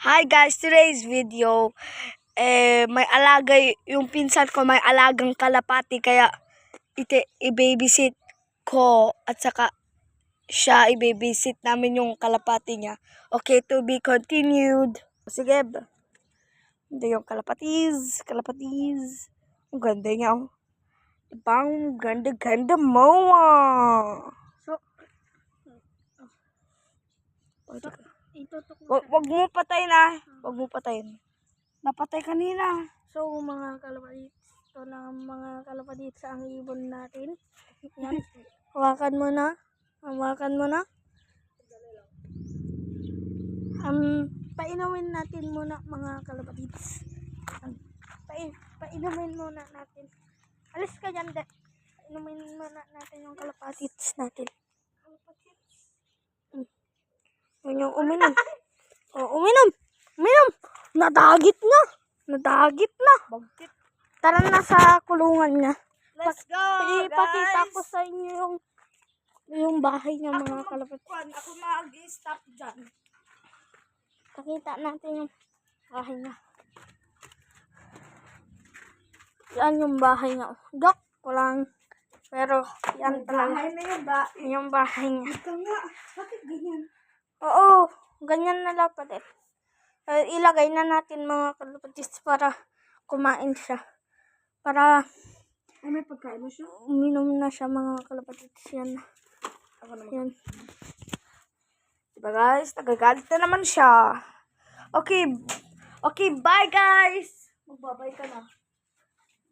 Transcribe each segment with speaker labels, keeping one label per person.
Speaker 1: Hi guys, today's video, may alaga, yung pinsan ko may alagang kalapati kaya i-babysit ko at saka siya i-babysit namin yung kalapati niya. Okay, to be continued. Sige, ito yung kalapatis. Ang ganda niya, oh. Diba? Ang ganda mo, ah. Wag mo patayin, ah. Wag mo patayin. Napatay kanina.
Speaker 2: So mga kalapatids, ito na mga kalapatids ang ibon natin. Yan. Hawakan mo na. Painumin natin muna mga kalapatids. Painumin muna natin. Alis ka dyan, de. Painumin muna natin yung kalapatids natin. Yun yung uminom. Uminom. Nadagit na.
Speaker 1: Bagtit.
Speaker 2: Tara na sa kulungan niya.
Speaker 1: Let's go,
Speaker 2: Ipakita
Speaker 1: guys.
Speaker 2: ko sa inyo yung bahay niya mga kalapatids.
Speaker 1: Ako mag-stop dyan.
Speaker 2: Pakita natin yung bahay niya. Yan yung bahay niya. Dok, walang. Pero yan talaga.
Speaker 1: Bahay na yun ba?
Speaker 2: Yung bahay niya.
Speaker 1: Ito nga. Bakit ganyan?
Speaker 2: Oo, ganyan na lang pati. Ilagay na natin mga kalapatids para kumain siya. Para
Speaker 1: Ay, may pagkain mo siya?
Speaker 2: uminom na siya mga kalapatids. Yan.
Speaker 1: Ako naman.
Speaker 2: Yan.
Speaker 1: Diba guys? Nagagalit na naman siya. Okay, bye guys! Magbabay ka na.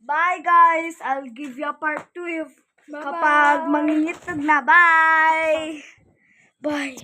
Speaker 1: Bye guys! I'll give you a part 2 kapag mangingitog na. Bye!
Speaker 2: Bye.